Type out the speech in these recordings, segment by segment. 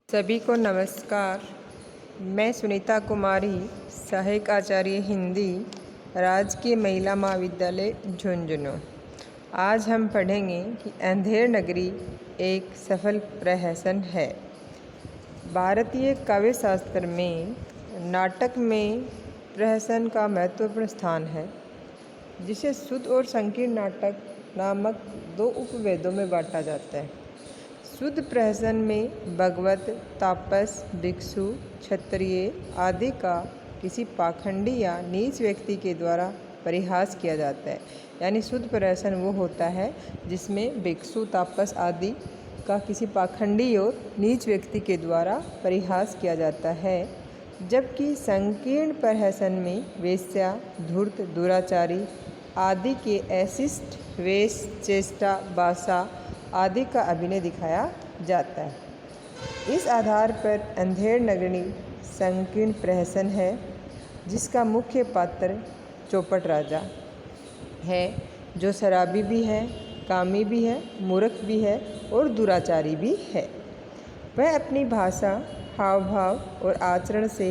सभी को नमस्कार। मैं सुनीता कुमारी, सहायक आचार्य हिंदी, राजकीय महिला महाविद्यालय झुंझुनू। आज हम पढ़ेंगे कि अंधेर नगरी एक सफल प्रहसन है। भारतीय काव्य शास्त्र में नाटक में प्रहसन का महत्वपूर्ण स्थान है, जिसे शुद्ध और संकीर्ण नाटक नामक दो उपवेदों में बांटा जाता है। शुद्ध प्रहसन में भगवत, तापस, भिक्षु, क्षत्रिय आदि का किसी पाखंडी या नीच व्यक्ति के द्वारा परिहास किया जाता है। यानी शुद्ध प्रहसन वो होता है जिसमें भिक्षु, तापस आदि का किसी पाखंडी और नीच व्यक्ति के द्वारा परिहास किया जाता है, जबकि संकीर्ण प्रहसन में वेश्या, धूर्त, दुराचारी आदि के अशिष्ट वेश, चेष्टा, भाषा आदि का अभिनय दिखाया जाता है। इस आधार पर अंधेर नगरी संकीर्ण प्रहसन है, जिसका मुख्य पात्र चौपट राजा है, जो शराबी भी है, कामी भी है, मूर्ख भी है और दुराचारी भी है। वह अपनी भाषा, हाव भाव और आचरण से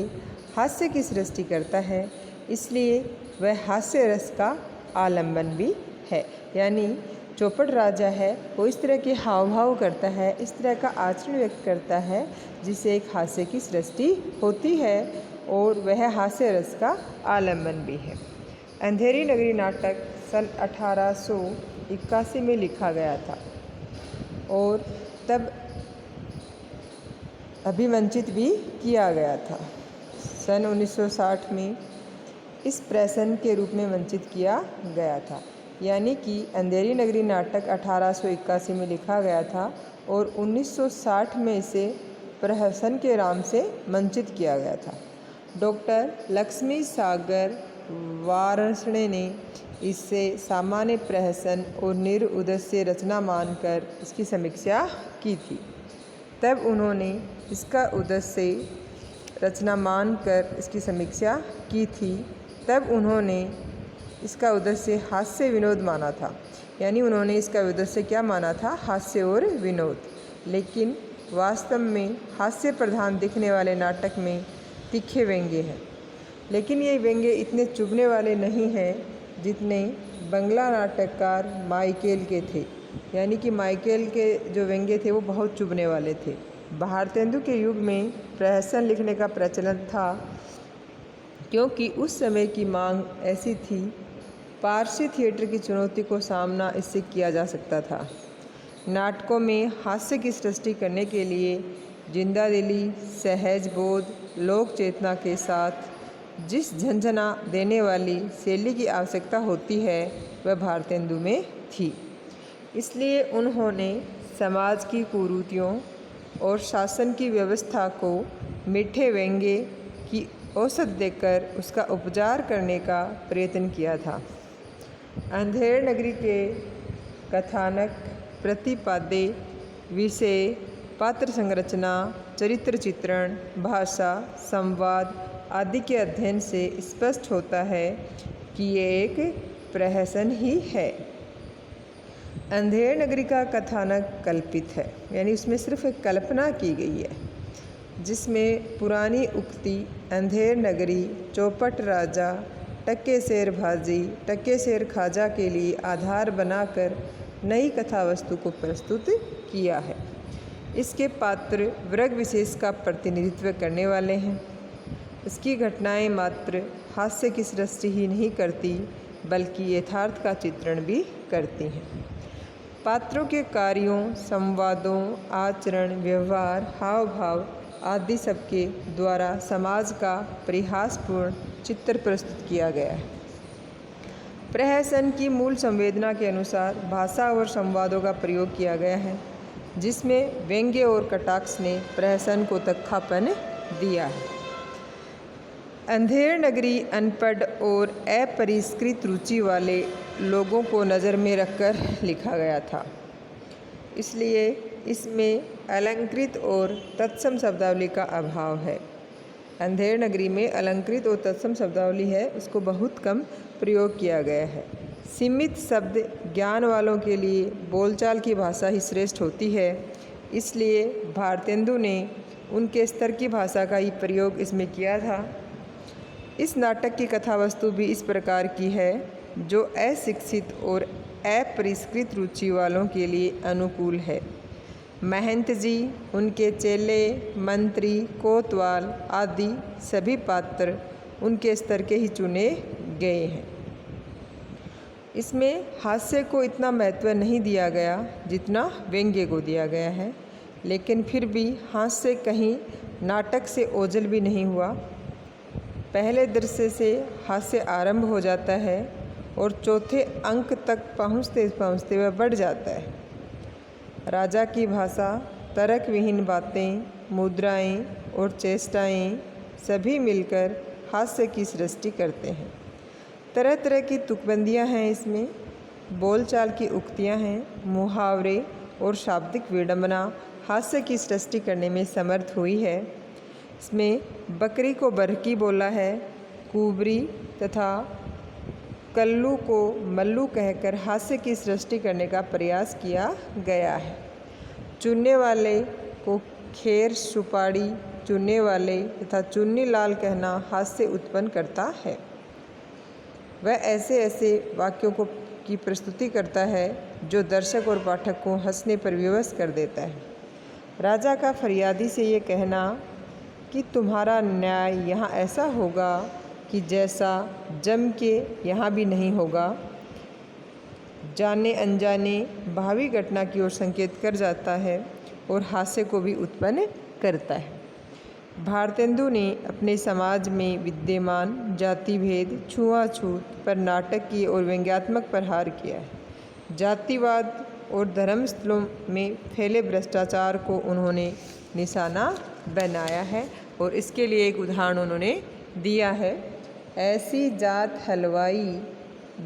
हास्य की सृष्टि करता है, इसलिए वह हास्य रस का आलंबन भी है। यानी चौपट राजा है वो इस तरह के हाव भाव करता है, इस तरह का आचरण व्यक्त करता है जिससे एक हास्य की सृष्टि होती है और वह हास्य रस का आलंबन भी है। अंधेरी नगरी नाटक सन 1881 में लिखा गया था और तब अभिमंचित भी किया गया था। सन 1960 में इस प्रहसन के रूप में मंचित किया गया था। यानी कि अंधेरी नगरी नाटक 1881 में लिखा गया था और 1960 में इसे प्रहसन के नाम से मंचित किया गया था। डॉक्टर लक्ष्मी सागर वाराणसी ने इसे सामान्य प्रहसन और निरुद्देश्य रचना मानकर इसकी समीक्षा की थी। तब उन्होंने इसका उद्देश्य रचना मानकर इसकी समीक्षा की थी। तब उन्होंने इसका उद्देश्य हास्य विनोद माना था। यानी उन्होंने इसका उद्देश्य क्या माना था? हास्य और विनोद। लेकिन वास्तव में हास्य प्रधान दिखने वाले नाटक में तीखे व्यंग्य हैं। लेकिन ये व्यंग्य इतने चुभने वाले नहीं हैं जितने बंगला नाटककार माइकेल के थे। यानी कि माइकेल के जो व्यंग्य थे वो बहुत चुभने वाले थे। भारतेंदु के युग में प्रहसन लिखने का प्रचलन था, क्योंकि उस समय की मांग ऐसी थी। पारसी थिएटर की चुनौती को सामना इससे किया जा सकता था। नाटकों में हास्य की सृष्टि करने के लिए जिंदादिली, सहज बोध, लोक चेतना के साथ जिस झंझना देने वाली शैली की आवश्यकता होती है वह भारतेंदु में थी। इसलिए उन्होंने समाज की कुरीतियों और शासन की व्यवस्था को मीठे व्यंग्य की औसत देकर उसका उपचार करने का प्रयत्न किया था। अंधेर नगरी के कथानक, प्रतिपाद्य विषय, पात्र संरचना, चरित्र चित्रण, भाषा, संवाद आदि के अध्ययन से स्पष्ट होता है कि ये एक प्रहसन ही है। अंधेर नगरी का कथानक कल्पित है, यानी उसमें सिर्फ एक कल्पना की गई है, जिसमें पुरानी उक्ति अंधेर नगरी, चौपट राजा, टक्के शेर भाजी, टक्के शेर खाजा के लिए आधार बनाकर नई कथा वस्तु को प्रस्तुत किया है। इसके पात्र वर्ग विशेष का प्रतिनिधित्व करने वाले हैं। इसकी घटनाएं मात्र हास्य की सृष्टि ही नहीं करती, बल्कि यथार्थ का चित्रण भी करती हैं। पात्रों के कार्यों, संवादों, आचरण, व्यवहार, हाव भाव आदि सबके द्वारा समाज का परिहासपूर्ण चित्र प्रस्तुत किया गया है। प्रहसन की मूल संवेदना के अनुसार भाषा और संवादों का प्रयोग किया गया है, जिसमें व्यंग्य और कटाक्ष ने प्रहसन को तख्तापन दिया है। अंधेर नगरी अनपढ़ और अपरिष्कृत रुचि वाले लोगों को नज़र में रखकर लिखा गया था, इसलिए इसमें अलंकृत और तत्सम शब्दावली का अभाव है। अंधेर नगरी में अलंकृत और तत्सम शब्दावली है, उसको बहुत कम प्रयोग किया गया है। सीमित शब्द ज्ञान वालों के लिए बोलचाल की भाषा ही श्रेष्ठ होती है, इसलिए भारतेंदु ने उनके स्तर की भाषा का ही प्रयोग इसमें किया था। इस नाटक की कथा वस्तु भी इस प्रकार की है जो अशिक्षित और अपरिष्कृत रुचि वालों के लिए अनुकूल है। महंत जी, उनके चेले, मंत्री, कोतवाल आदि सभी पात्र उनके स्तर के ही चुने गए हैं। इसमें हास्य को इतना महत्व नहीं दिया गया जितना व्यंग्य को दिया गया है, लेकिन फिर भी हास्य कहीं नाटक से ओझल भी नहीं हुआ। पहले दृश्य से हास्य आरंभ हो जाता है और चौथे अंक तक पहुँचते पहुँचते वह बढ़ जाता है। राजा की भाषा, तर्क विहीन बातें, मुद्राएं और चेष्टाएं सभी मिलकर हास्य की सृष्टि करते हैं। तरह तरह की तुकबंदियाँ हैं, इसमें बोलचाल की उक्तियाँ हैं, मुहावरे और शाब्दिक विडंबना हास्य की सृष्टि करने में समर्थ हुई है। इसमें बकरी को बरकी बोला है, कुबरी तथा कल्लू को मल्लू कहकर हास्य की सृष्टि करने का प्रयास किया गया है। चुनने वाले को खेर सुपाड़ी चुनने वाले तथा चुन्नी लाल कहना हास्य उत्पन्न करता है। वह ऐसे ऐसे वाक्यों की प्रस्तुति करता है जो दर्शक और पाठक को हंसने पर विवश कर देता है। राजा का फरियादी से ये कहना कि तुम्हारा न्याय यहाँ ऐसा होगा कि जैसा जम के यहाँ भी नहीं होगा, जाने अनजाने भावी घटना की ओर संकेत कर जाता है और हास्य को भी उत्पन्न करता है। भारतेंदु ने अपने समाज में विद्यमान जाति भेद, छुआछूत पर नाटकीय और व्यंग्यात्मक प्रहार किया है। जातिवाद और धर्मस्थलों में फैले भ्रष्टाचार को उन्होंने निशाना बनाया है और इसके लिए एक उदाहरण उन्होंने दिया है। ऐसी जात हलवाई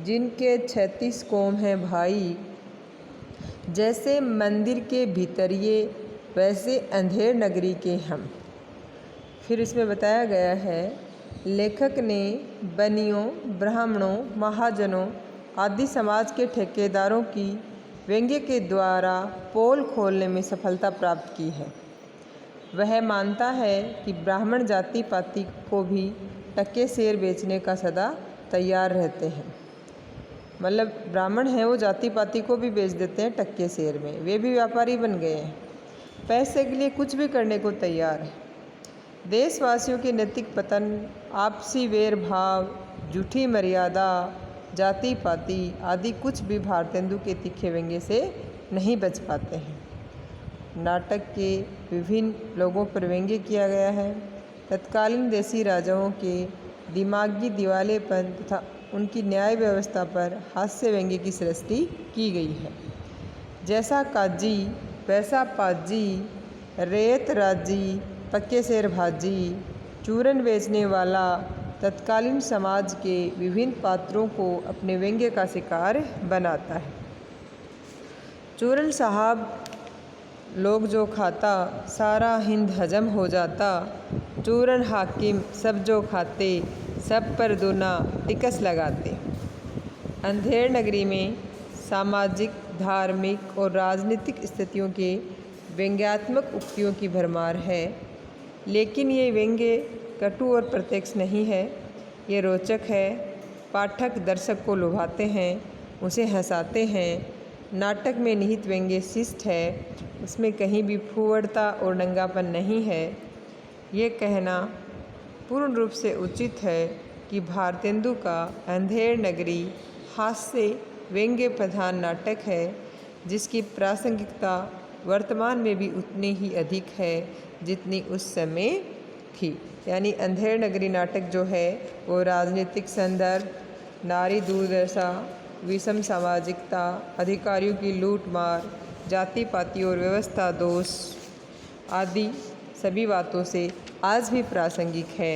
जिनके 36 कोम हैं भाई, जैसे मंदिर के भीतरिये वैसे अंधेर नगरी के हम। फिर इसमें बताया गया है, लेखक ने बनियों, ब्राह्मणों, महाजनों आदि समाज के ठेकेदारों की व्यंग्य के द्वारा पोल खोलने में सफलता प्राप्त की है। वह मानता है कि ब्राह्मण जाति पाति को भी टक्के शेर बेचने का सदा तैयार रहते हैं। मतलब ब्राह्मण हैं वो जाति पाति को भी बेच देते हैं टक्के शेर में, वे भी व्यापारी बन गए हैं, पैसे के लिए कुछ भी करने को तैयार है। देशवासियों के नैतिक पतन, आपसी वैर भाव, झूठी मर्यादा, जाति पाति आदि कुछ भी भारतेंदु के तीखे व्यंग्य से नहीं बच पाते हैं। नाटक के विभिन्न लोगों पर व्यंग्य किया गया है। तत्कालीन देशी राजाओं के दिमागी दिवालेपन तथा उनकी न्याय व्यवस्था पर हास्य व्यंग्य की सृष्टि की गई है। जैसा काजी वैसा पाजी, रेत राजी, पक्के शेर भाजी, चूरन बेचने वाला तत्कालीन समाज के विभिन्न पात्रों को अपने व्यंग्य का शिकार बनाता है। चूरन साहब लोग जो खाता, सारा हिंद हजम हो जाता। चूरन हाकिम सब जो खाते, सब पर दूना टिकस लगाते। अंधेर नगरी में सामाजिक, धार्मिक और राजनीतिक स्थितियों के व्यंग्यात्मक उक्तियों की भरमार है, लेकिन ये व्यंग्य कटु और प्रत्यक्ष नहीं है। ये रोचक है। पाठक दर्शक को लुभाते हैं, उसे हंसाते हैं। नाटक में निहित व्यंग्य शिष्ट है, उसमें कहीं भी फूहड़ता और नंगापन नहीं है। ये कहना पूर्ण रूप से उचित है कि भारतेंदु का अंधेर नगरी हास्य व्यंग्य प्रधान नाटक है, जिसकी प्रासंगिकता वर्तमान में भी उतनी ही अधिक है जितनी उस समय थी। यानी अंधेर नगरी नाटक जो है वो राजनीतिक संदर्भ, नारी दुर्दशा, विषम सामाजिकता, अधिकारियों की लूट मार, जाति पाति और व्यवस्था दोष आदि सभी बातों से आज भी प्रासंगिक है